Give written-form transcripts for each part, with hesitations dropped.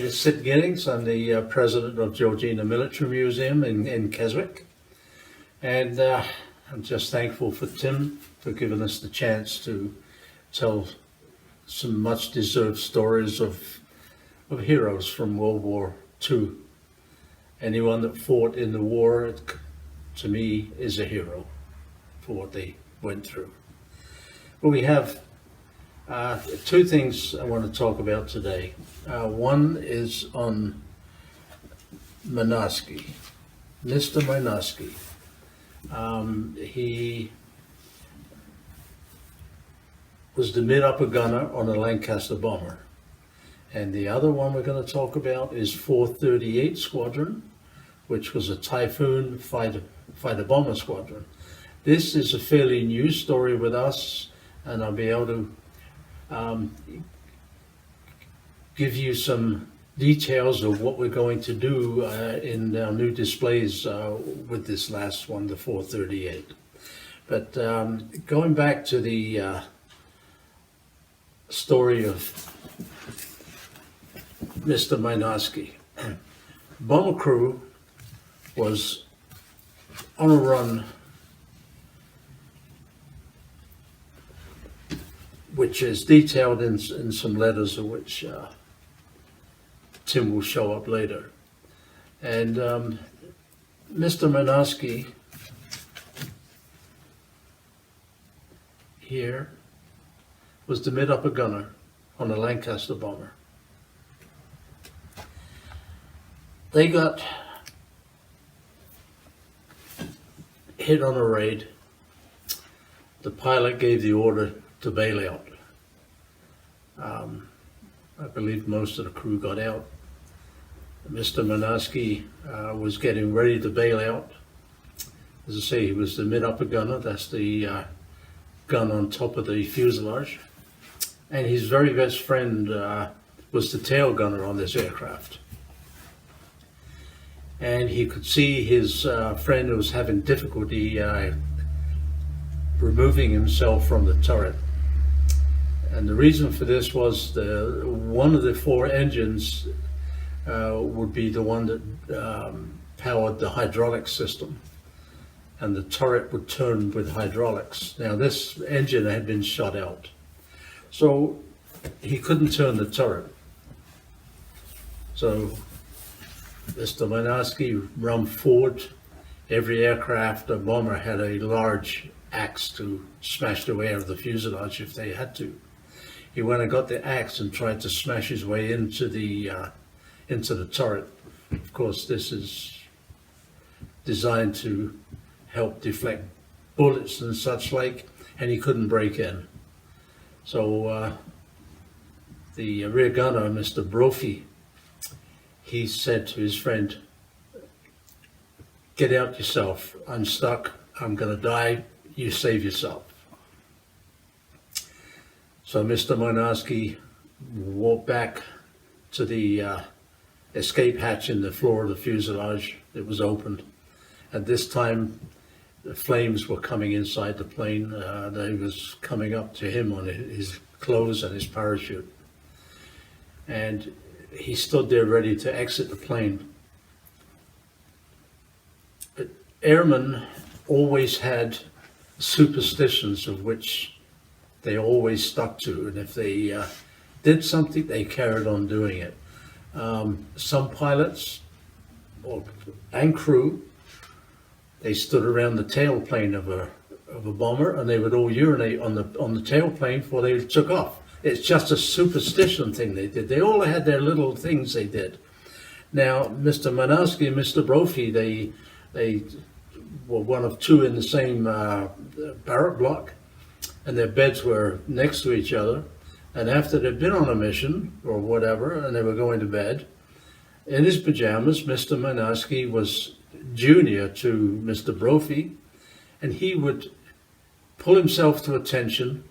name is Sid Giddings. I'm the president of Georgina Military Museum in Keswick. And I'm just thankful for Tim for giving us the chance to tell some much deserved stories of heroes from World War II. Anyone that fought in the war, to me, is a hero for what they went through. But we have two things I want to talk about today. One is on Mynarski, Mr. Mynarski. He was the mid-upper gunner on a Lancaster bomber. And the other one we're going to talk about is 438 Squadron, which was a Typhoon fighter bomber squadron. This is a fairly new story with us, and I'll be able to give you some details of what we're going to do in our new displays with this last one, the 438. But going back to the story of Mr. Mynarski. Bomber crew was on a run which is detailed in some letters of which Tim will show up later. And Mr. Mynarski here was the mid-upper gunner on a Lancaster bomber. They got hit on a raid. The pilot gave the order to bail out. I believe most of the crew got out. Mr. Mynarski was getting ready to bail out. As I say, he was the mid-upper gunner. That's the gun on top of the fuselage. And his very best friend was the tail gunner on this aircraft. And he could see his friend was having difficulty removing himself from the turret. And the reason for this was one of the four engines would be the one that powered the hydraulic system, and the turret would turn with hydraulics. Now this engine had been shot out, so he couldn't turn the turret. So Mr. Mynarski ran forward. Every aircraft, a bomber, had a large axe to smash the way out of the fuselage if they had to. He went and got the axe and tried to smash his way into the turret. Of course, this is designed to help deflect bullets and such like, and he couldn't break in. So the rear gunner, Mr. Brophy, he said to his friend, "Get out yourself. I'm stuck. I'm going to die. You save yourself." So Mr. Mynarski walked back to the escape hatch in the floor of the fuselage. It was opened. At this time, the flames were coming inside the plane. They was coming up to him on his clothes and his parachute. And he stood there ready to exit the plane. But airmen always had superstitions of which they always stuck to, and if they did something, they carried on doing it. Some pilots and crew, they stood around the tailplane of a bomber, and they would all urinate on the tailplane before they took off. It's just a superstition thing they did. They all had their little things they did. Now, Mr. Mynarski and Mr. Brophy, they were one of two in the same barrack block, and their beds were next to each other. And after they'd been on a mission or whatever, and they were going to bed, in his pajamas, Mr. Mynarski was junior to Mr. Brophy, and he would pull himself to attention,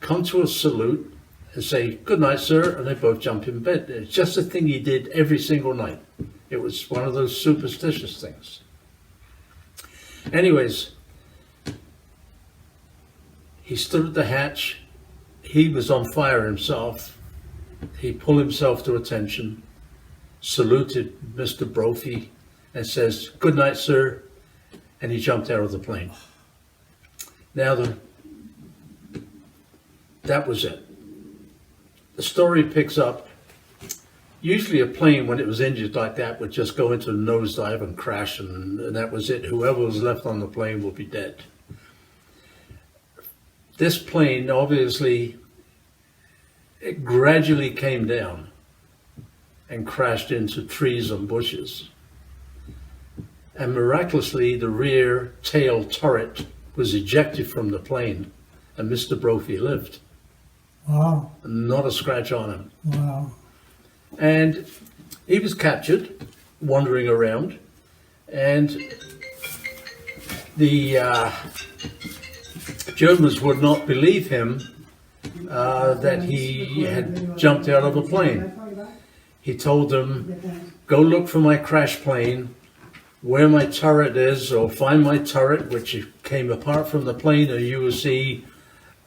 come to a salute, and say, "Good night, sir," and they both jump in bed. It's just a thing he did every single night. It was one of those superstitious things. Anyways, he stood at the hatch. He was on fire himself. He pulled himself to attention. saluted Mr. Brophy and says, "Good night, sir," and he jumped out of the plane. Now, that was it. The story picks up. Usually a plane, when it was injured like that, would just go into a nosedive and crash, and that was it. Whoever was left on the plane would be dead. This plane, obviously, it gradually came down and crashed into trees and bushes. And miraculously, the rear tail turret was ejected from the plane, and Mr. Brophy lived. Wow. Not a scratch on him. Wow. And he was captured, wandering around, and the Germans would not believe him that he had jumped out of a plane. He told them, "Go look for my crash plane, where my turret is, or find my turret, which came apart from the plane, and you will see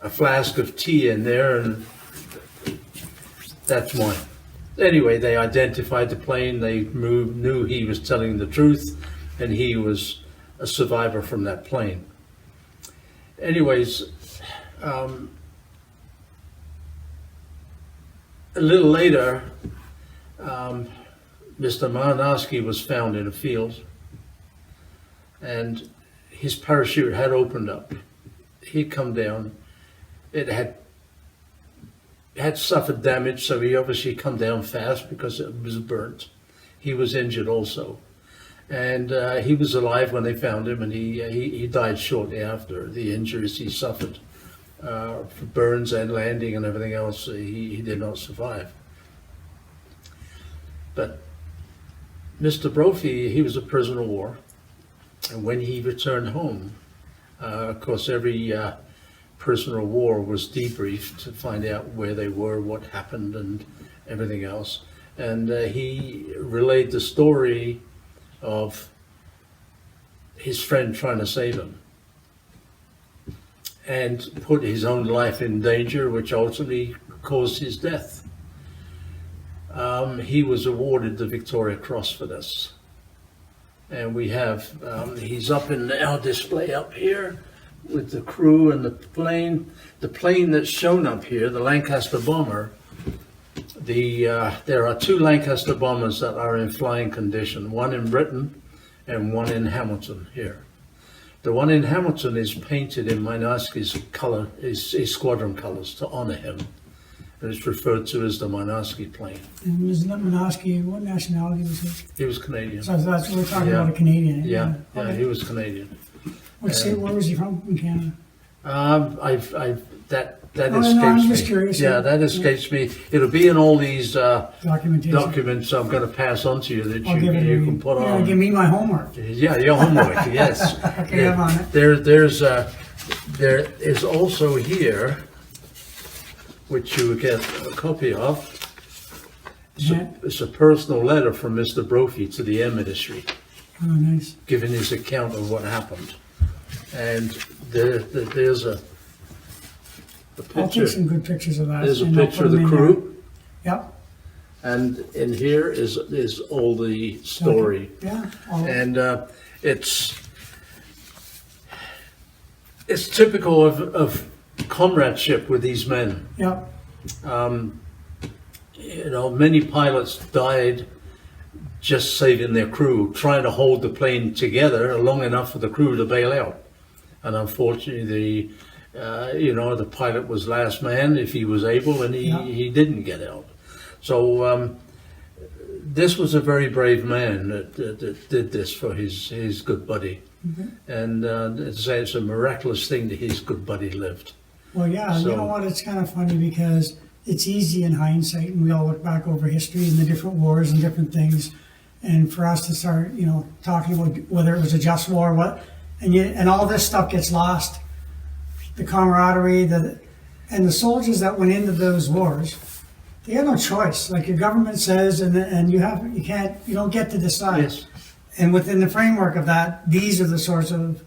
a flask of tea in there, and that's mine." Anyway, they identified the plane. They knew he was telling the truth, and he was a survivor from that plane. Anyways, a little later, Mr. Mynarski was found in a field, and his parachute had opened up. He'd come down. It had suffered damage, so he obviously come down fast because it was burnt. He was injured also, and he was alive when they found him, and he died shortly after the injuries he suffered, for burns and landing and everything else. He did not survive. But Mr. Brophy, he was a prisoner of war, and when he returned home, of course, every prisoner of war was debriefed to find out where they were, what happened, and everything else. And he relayed the story of his friend trying to save him and put his own life in danger, which ultimately caused his death. He was awarded the Victoria Cross for this. And we have, he's up in our display up here with the crew and the plane. The plane that's shown up here, the Lancaster bomber, there are two Lancaster bombers that are in flying condition, one in Britain and one in Hamilton here. The one in Hamilton is painted in Mynarski's color, his squadron colors, to honor him. And it's referred to as the Mynarski plane. And was Mynarski, what nationality was he? He was Canadian. So that's what we're talking about, a Canadian. Yeah, Okay. he was Canadian. Where was he from in Canada? That no, escapes I'm me. just curious. Yeah, that escapes me. It'll be in all these Documentation. documents I'm going to pass on to you that I'll give it you can put on. Give me my homework. Yeah, your homework. Yes. Okay, I'm on it. There is also here, which you will get a copy of. It's a personal letter from Mr. Brophy to the Air Ministry, Oh, nice. giving his account of what happened. And there's a I'll picture. take some good pictures of that. There's a and I'll picture put of the them in crew, there. Yep. and in here is all the story. Yeah. And it's typical of comradeship with these men. Yep. Many pilots died just saving their crew, trying to hold the plane together long enough for the crew to bail out. And unfortunately, the pilot was last man if he was able, and he didn't get out. So this was a very brave man that did this for his good buddy. Mm-hmm. And it's a miraculous thing that his good buddy lived. Well, yeah, So- you know what? It's kind of funny because it's easy in hindsight, and we all look back over history and the different wars and different things, and for us to start, talking about whether it was a just war or what, and all this stuff gets lost. The camaraderie, and the soldiers that went into those wars, they had no choice. Like your government says, and you don't get to decide. Yes. And within the framework of that, these are the sorts of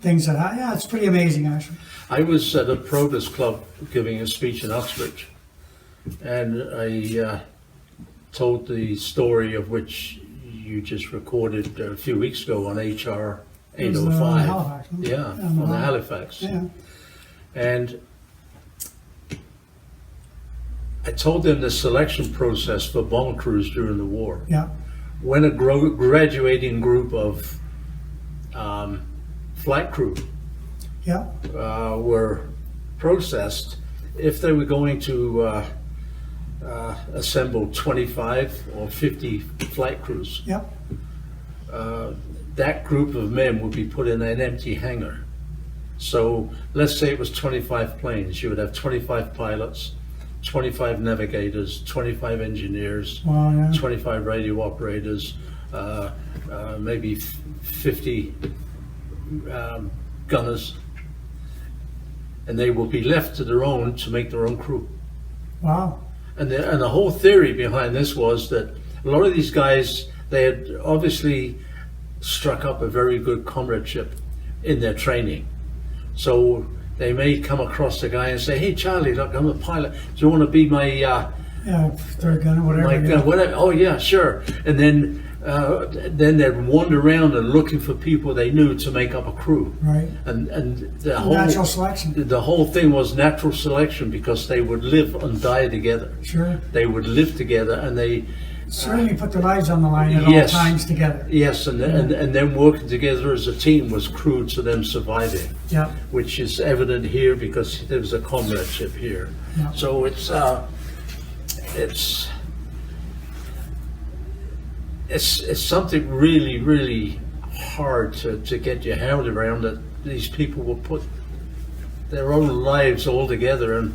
things that, it's pretty amazing, actually. I was at a Probus Club giving a speech in Oxford, and told the story of which you just recorded a few weeks ago on HR It was, 805. Halifax, huh? Yeah, on the Halifax. Yeah. And I told them the selection process for bomber crews during the war. Yeah. When a graduating group of flight crew Yeah. were processed, if they were going to assemble 25 or 50 flight crews, Yeah. that group of men would be put in an empty hangar. So let's say it was 25 planes. You would have 25 pilots, 25 navigators, 25 engineers, Wow, yeah. 25 radio operators, maybe 50 gunners, and they will be left to their own to make their own crew. Wow. And the whole theory behind this was that a lot of these guys, they had obviously struck up a very good comradeship in their training. So they may come across a guy and say, "Hey Charlie, look, I'm a pilot. Do you want to be my Yeah, third gun or whatever. my yeah. whatever?" "Oh yeah, sure." And then they'd wander around and looking for people they knew to make up a crew. Right. And the Natural selection. the whole thing was natural selection, because they would live and die together. Sure. They would live together, and they Certainly put their lives on the line at Yes. all times together. yes, and them working together as a team was crucial to them surviving, Yeah. which is evident here because there was a comradeship here. Yeah. So it's something really hard to get your head around, that these people will put their own lives all together and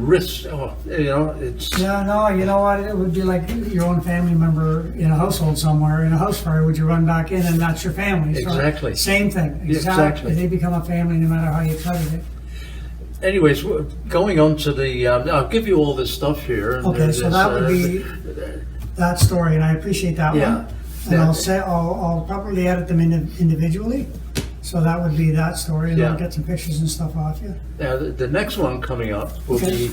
risk. It's Yeah, no, you know what? It would be like your own family member in a household somewhere, in a house fire. Would you run back in and that's your family? So Exactly. Same thing. Exactly. They become a family no matter how you cut it. Anyways, going on to the, I'll give you all this stuff here. And Okay, so that would be that story, and I appreciate that Yeah. one. And I'll probably edit them individually. So that would be that story, and Yeah. I'll get some pictures and stuff off you. Now, the next one coming up will Okay. be,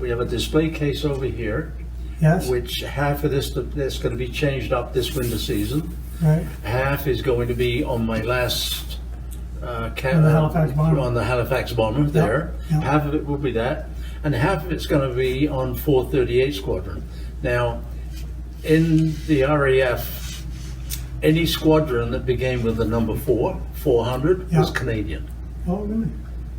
we have a display case over here, Yes. which half of this that's going to be changed up this winter season. Right. Half is going to be on my last On the Halifax bomber. on the Halifax bomber there. Yep. Half of it will be that, and half of it's going to be on 438 Squadron. Now, in the RAF, any squadron that began with the number 400, was Yep. Canadian. Oh, really?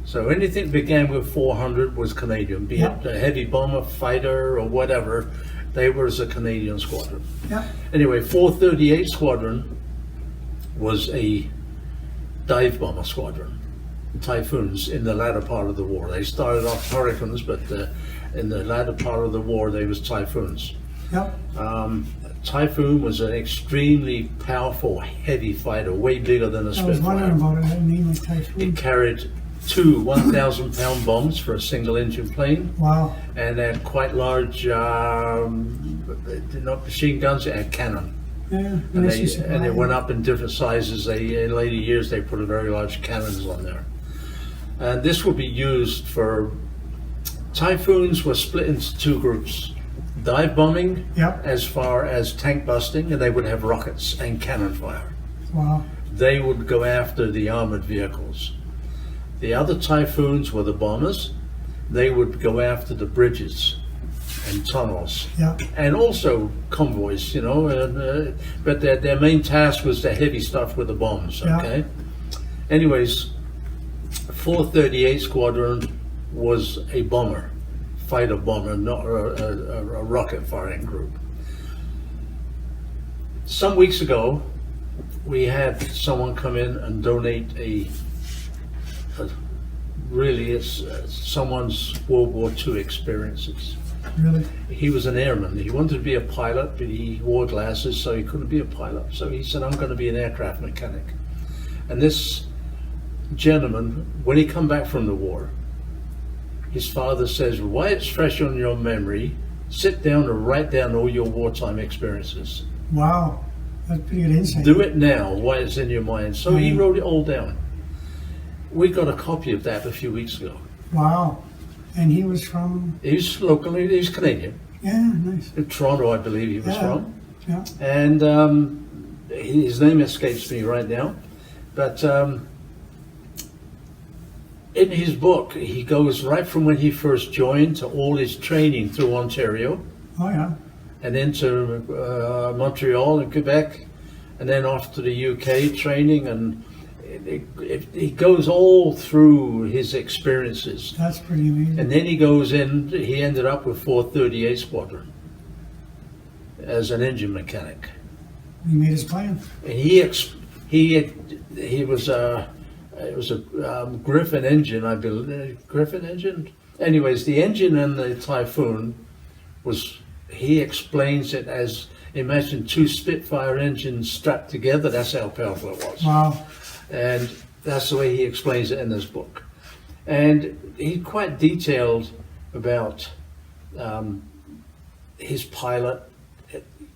So anything that began with 400 was Canadian, be Yep. it a heavy bomber, fighter, or whatever. They were as a Canadian squadron. Yeah. Anyway, 438 Squadron was a dive bomber squadron, Typhoons, in the latter part of the war. They started off Hurricanes, but in the latter part of the war, they was Typhoons. Yep. Typhoon was an extremely powerful, heavy fighter, way bigger than a I was Spitfire. wondering about it. That name was Typhoon. It carried two 1,000-pound bombs for a single engine plane, Wow. and had quite large, not machine guns, it had cannon. Yeah. And they went up in different sizes. In later years, they put a very large cannons on there. And this would be used for, Typhoons were split into two groups. Dive bombing, Yep. as far as tank busting, and they would have rockets and cannon fire. Wow. They would go after the armored vehicles. The other Typhoons were the bombers. They would go after the bridges and tunnels, Yeah. and also convoys, but their main task was the heavy stuff with the bombs, Yeah. okay? Anyways, 438 Squadron was a bomber, fighter bomber, not a rocket firing group. Some weeks ago, we had someone come in and donate it's someone's World War II experiences. Really. He was an airman. He wanted to be a pilot, but he wore glasses, so he couldn't be a pilot. So he said, "I'm going to be an aircraft mechanic." And this gentleman, when he come back from the war, his father says, "Why it's fresh on your memory, sit down and write down all your wartime experiences. Wow. That's pretty good insight. Do it now while it's in your mind." So he Mhm. wrote it all down. We got a copy of that a few weeks ago. Wow. And he was from. He's locally, he's Canadian. Yeah, nice. In Toronto, I believe he was Yeah. from. Yeah. And his name escapes me right now. But in his book, he goes right from when he first joined to all his training through Ontario, Oh, yeah. and then to Montreal and Quebec, and then off to the UK training, and he goes all through his experiences. That's pretty amazing. And then he goes in, he ended up with 438 Squadron as an engine mechanic. He made his plan. And he was it was a Griffin engine, I believe. Griffin engine? Anyways, the engine in the Typhoon was, he explains it as, imagine two Spitfire engines strapped together. That's how powerful it was. Wow. And that's the way he explains it in this book. And he's quite detailed about his pilot,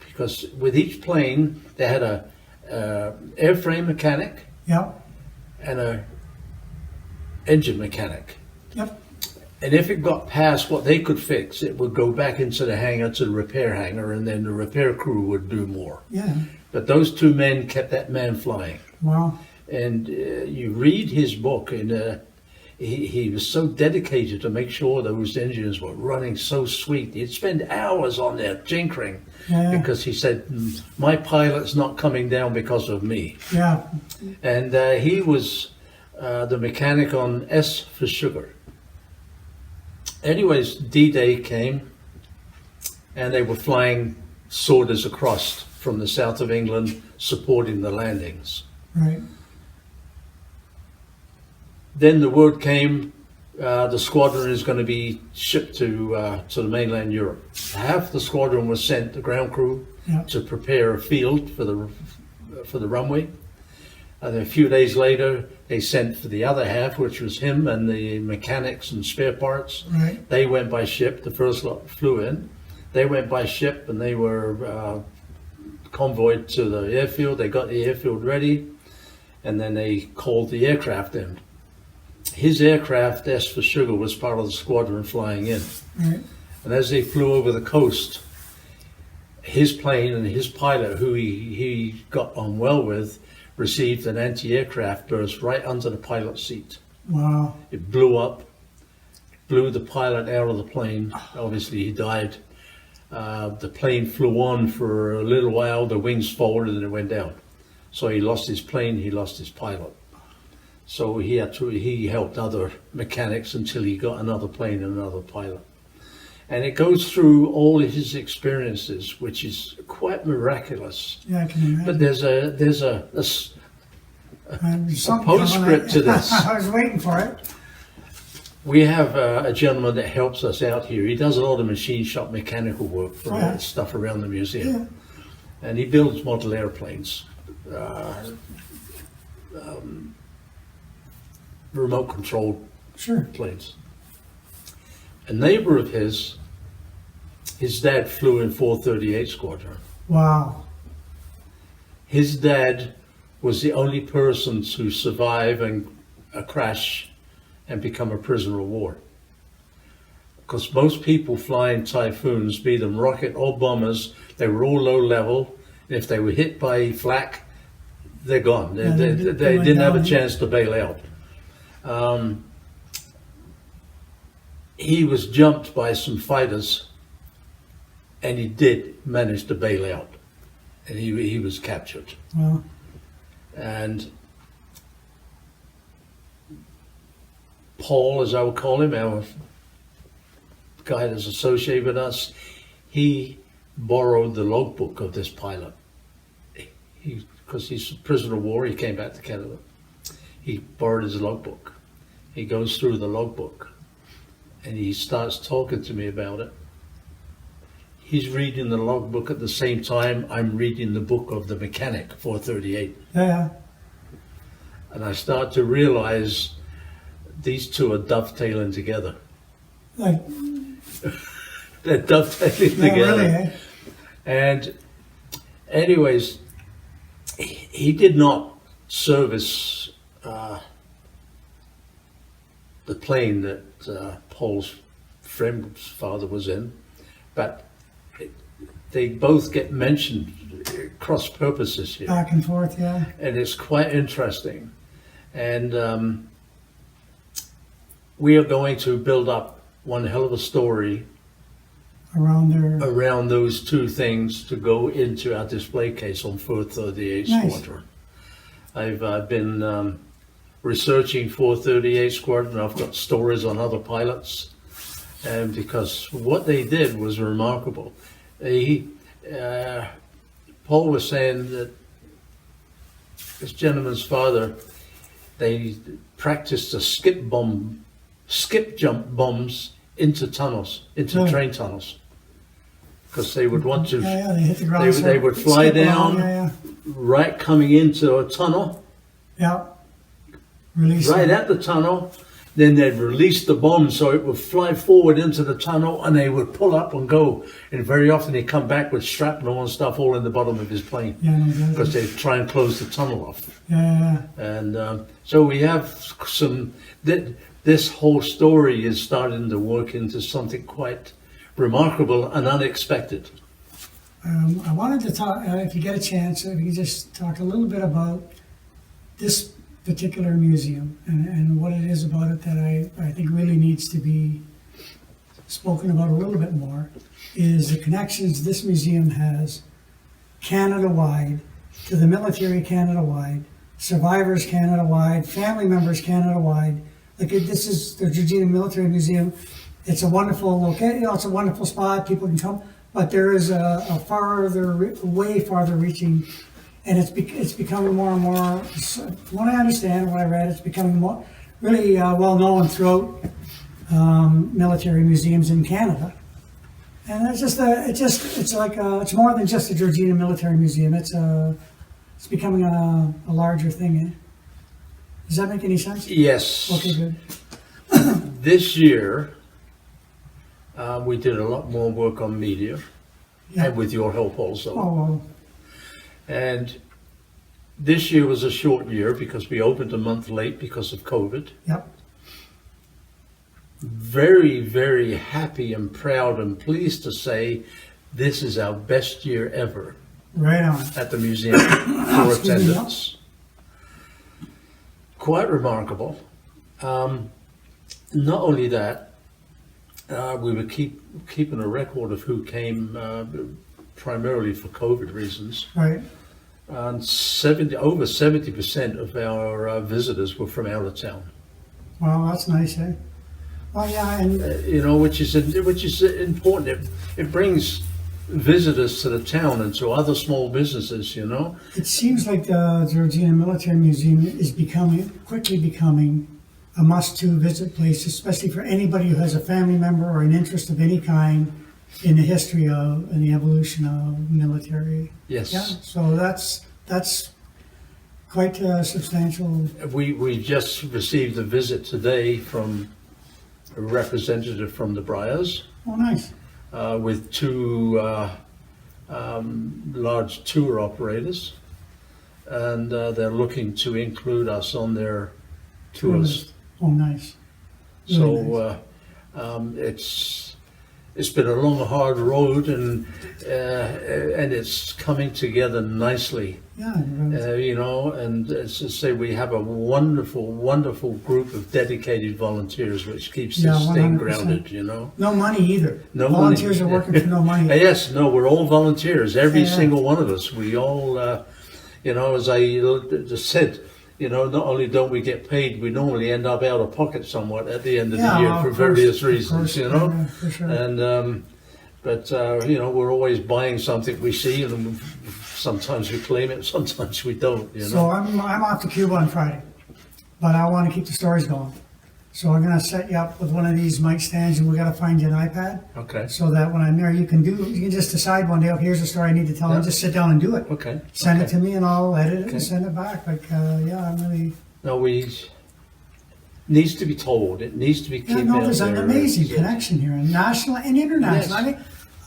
because with each plane they had a airframe mechanic Yep. and a engine mechanic. Yep. And if it got past what they could fix, it would go back into the hangar, to the repair hangar, and then the repair crew would do more. Yeah. But those two men kept that man flying. Wow. And you read his book, and he was so dedicated to make sure those engines were running so sweet. He'd spend hours on there tinkering, Yeah. because he said, my pilot's not coming down because of me. Yeah. And he was the mechanic on S for sugar. Anyways, D-Day came, and they were flying sorters across from the south of England, supporting the landings. Right. Then the word came, the squadron is going to be shipped to the mainland Europe. Half the squadron was sent, the ground crew, Yeah. to prepare a field for the runway. And a few days later, they sent for the other half, which was him and the mechanics and spare parts. Right. They went by ship. The first lot flew in. They went by ship, and they were convoyed to the airfield. They got the airfield ready, and then they called the aircraft in. His aircraft, S for Sugar, was part of the squadron flying in. Right. And as they flew over the coast, his plane and his pilot, who he got on well with, received an anti-aircraft burst right under the pilot's seat. Wow. It blew up, blew the pilot out of the plane. Obviously, he died. The plane flew on for a little while, the wings folded, and it went down. So he lost his plane, he lost his pilot. So he helped other mechanics until he got another plane and another pilot. And it goes through all of his experiences, which is quite miraculous. Yeah, I can imagine. But there's a There's something postscript to this. I was waiting for it. We have a gentleman that helps us out here. He does a lot of machine shop mechanical work for Yeah. stuff around the museum. Yeah. And he builds model airplanes, remote controlled Sure. planes. A neighbor of his dad flew in 438 Squadron. Wow. His dad was the only person to survive a crash and become a prisoner of war. Because most people flying Typhoons, be them rocket or bombers, they were all low level. And if they were hit by flak, they're gone. They went didn't have a down. chance to bail out. He was jumped by some fighters, and he did manage to bail out, and he was captured. Well, And Paul, as I would call him, our guy that's associated with us, he borrowed the logbook of this pilot. Because he's a prisoner of war, he came back to Canada. He borrowed his logbook. He goes through the logbook, and he starts talking to me about it. He's reading the logbook at the same time I'm reading the book of the mechanic, 438. yeah. And I start to realize these two are dovetailing together. Like, They're dovetailing yeah, together. really, eh? And anyways, he did not service the plane that Paul's friend's father was in, but they both get mentioned cross purposes here, Back and forth, yeah. and it's quite interesting. And we are going to build up one hell of a story Around those two things to go into our display case on 438 Nice. Squadron. I've been researching 438 Squadron. I've got stories on other pilots, and because what they did was remarkable. Paul was saying that this gentleman's father, they practiced the skip jump bombs into tunnels, into train tunnels, because they would want to. They hit the ground. They would fly down, Yeah. right coming into a tunnel, Yeah. Release right them. at the tunnel. Then they'd release the bomb so it would fly forward into the tunnel, and they would pull up and go. And very often he'd come back with shrapnel and stuff all in the bottom of his plane, Yeah, no, good. because they'd try and close the tunnel off. Yeah. And so we have some. This whole story is starting to work into something quite remarkable and unexpected. I wanted to talk, if you get a chance, if you could just talk a little bit about this particular museum and what it is about it that I think really needs to be spoken about a little bit more, is the connections this museum has Canada-wide, to the military Canada-wide, survivors Canada-wide, family members Canada-wide. This is the Georgina Military Museum. It's a wonderful location, it's a wonderful spot, people can come, but there is a way farther reaching, and it's becoming more and more, from what I understand, what I read, it's becoming more really well known throughout military museums in Canada. And it's more than just a Georgina Military Museum. It's becoming a larger thing. Does that make any sense? Yes. Okay, good. This year, we did a lot more work on media, Yeah. and with your help also. Oh, well, And this year was a short year because we opened a month late because of COVID. yep. Very, very happy and proud and pleased to say this is our best year ever Right on. at the museum for Excuse me, attendance. Quite remarkable. Not only that, we were keeping a record of who came primarily for COVID reasons. Right. And over 70% of our visitors were from out of town. Well, that's nice, eh? Well, yeah, and Which is important. It brings visitors to the town and to other small businesses. it seems like the Georgina Military Museum is quickly becoming a must-to visit place, especially for anybody who has a family member or an interest of any kind in the history of and the evolution of military. Yes. Yeah, so that's quite substantial. We just received a visit today from a representative from the Briars Oh, nice. with two large tour operators, and they're looking to include us on their tours. Oh, nice. Really nice. So it's been a long, hard road, and it's coming together nicely. Yeah. And as I say, we have a wonderful, wonderful group of dedicated volunteers, which keeps Yeah, this thing 100%. grounded. No money either. No Volunteers money. are working for no money. Yes, no, we're all volunteers, every Yeah. single one of us. We all, as I just said, not only don't we get paid, we normally end up out of pocket somewhat at the end of the year well, for of course, various of reasons, course. Yeah, for sure. And but we're always buying something we see, and sometimes we claim it, sometimes we don't. So I'm off to Cuba on Friday, but I want to keep the stories going. So I'm going to set you up with one of these mic stands, and we got to find you an iPad, Okay. so that when I'm there, you can just decide one day, okay, here's a story I need to tell, and Yeah. just sit down and do it. Okay. Send okay. it to me, and I'll edit it Okay. and send it back. I'm really. No, needs to be told. It needs to be Yeah, kept no, out there's an there. amazing Yeah. connection here, national and international. Yes.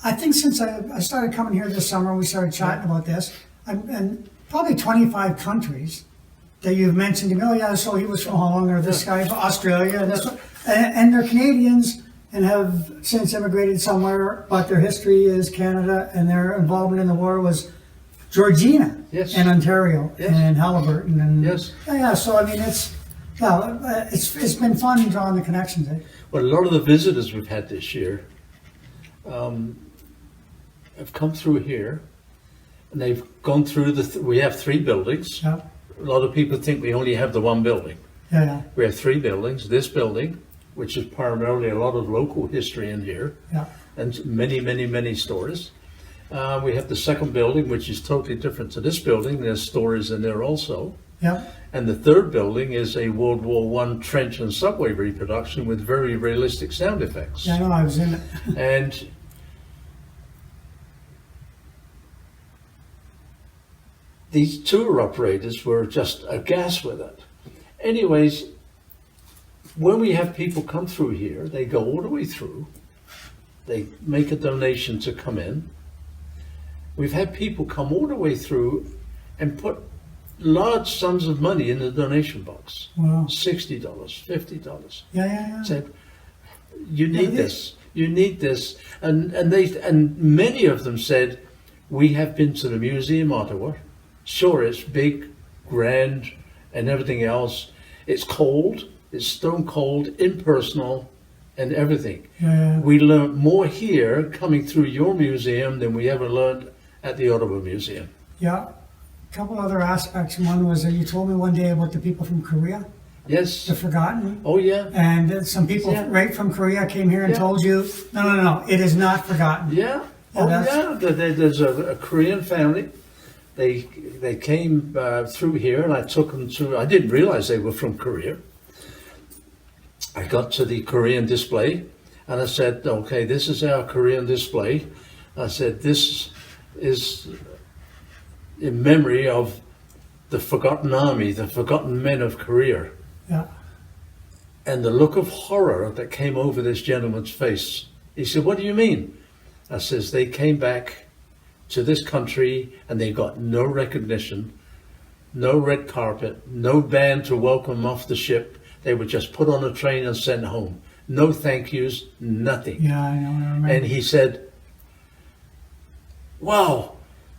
I think since I started coming here this summer, we started chatting about this, and probably 25 countries that you've mentioned to me. Oh yeah, so he was from Hong Kong, or this guy from Australia, and this one, and they're Canadians and have since immigrated somewhere, but their history is Canada, and their involvement in the war was Georgina Yes. and Ontario Yes. and Halliburton and Yes. yeah. So I mean, it's been fun drawing the connections. Eh? Well, a lot of the visitors we've had this year have come through here, and they've gone through we have 3 buildings. Yeah, A lot of people think we only have the 1 building. yeah, We have 3 buildings. This building, which is primarily a lot of local history in here, yeah, and many, many, many stories. We have the 2nd building, which is totally different to this building. There's stories in there also. yeah, And the 3rd building is a World War I trench and subway reproduction with very realistic sound effects. yeah. I know, I was in it. And these tour operators were just aghast with it. Anyways, when we have people come through here, they go all the way through. They make a donation to come in. We've had people come all the way through and put large sums of money in the donation box. Wow. $60, $50. Yeah, yeah, yeah. Said, you need Yeah, this. You need this. And many of them said, we have been to the Museum Ottawa. Sure, it's big, grand, and everything else. It's cold. It's stone cold, impersonal, and everything. Yeah. We learned more here coming through your museum than we ever learned at the Ottawa Museum. Yeah. A couple other aspects. One was that you told me one day about the people from Korea, Yes. the forgotten. Oh, yeah. And some people Yeah. right from Korea came here and Yeah. told you, no, it is not forgotten. Yeah. Yeah, Oh, that's- yeah. There's a Korean family. They came through here, and I took them to. I didn't realize they were from Korea. I got to the Korean display, and I said, "Okay, this is our Korean display." I said, "This is in memory of the forgotten army, the forgotten men of Korea." Yeah. And the look of horror that came over this gentleman's face. He said, "What do you mean?" I says, "They came back to this country and they got no recognition, no red carpet, no band to welcome them off the ship. They were just put on a train and sent home. No thank yous, nothing." Yeah, I know. I remember. And he said, "Wow."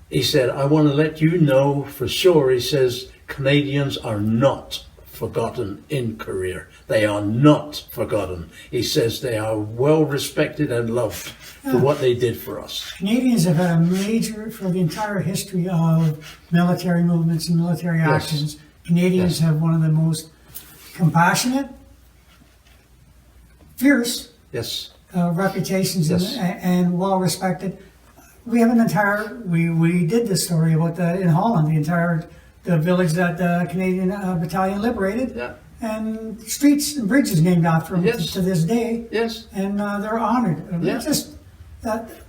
He said, "I want to let you know for sure," he says, "Canadians are not forgotten in Korea. They are not forgotten." He says they are well respected and loved for what they did for us. Canadians have had a major, for the entire history of military movements and military Yes. actions, Canadians Yes. have one of the most compassionate, fierce Yes, reputations Yes. and well respected. We have an entire, we did this story about in Holland, the village that the Canadian battalion liberated. yeah, And streets and bridges named after them Yes. to this day. yes, And they're honored. Yeah. It's just,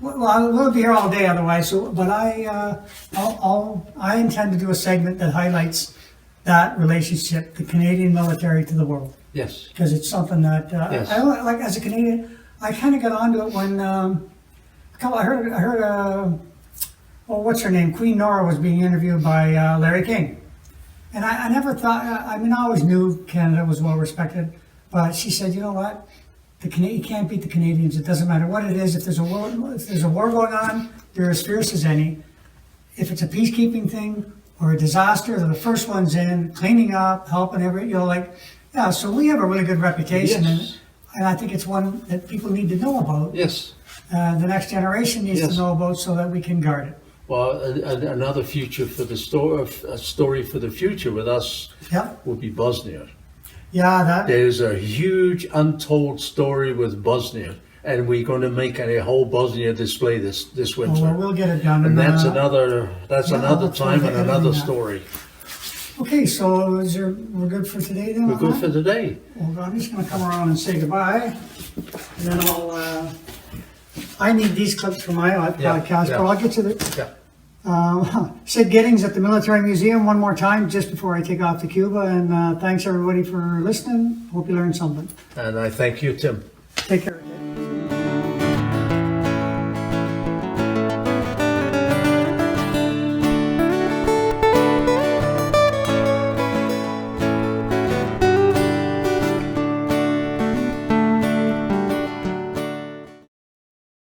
well, we'll be here all day otherwise. So, but I intend to do a segment that highlights that relationship, the Canadian military to the world, yes, because it's something that Yes. I like as a Canadian. I kind of got onto it when I heard what's her name? Queen Nora was being interviewed by Larry King. And I never thought, I always knew Canada was well respected, but she said, you know what? You can't beat the Canadians. It doesn't matter what it is. If there's a war going on, they're as fierce as any. If it's a peacekeeping thing or a disaster, they're the first ones in, cleaning up, helping yeah, so we have a really good reputation. Yes. And I think it's one that people need to know about. yes. The next generation needs Yes. to know about so that we can guard it. Well, another future for the story for the future with us Yeah, will be Bosnia. yeah, There's a huge untold story with Bosnia, and we're going to make a whole Bosnia display this winter. well, we'll get it done. And that's yeah, another I'll time try and to another edit that. story. Okay, so we're good for today then? We're on good that? for today. Well, I'm just going to come around and say goodbye. And then I need these clips for my Yeah, podcast, yeah. but I'll get to the. Yeah. Sid Giddings at the Military Museum one more time just before I take off to Cuba. And thanks everybody for listening. Hope you learned something. And I thank you, Tim. Take care.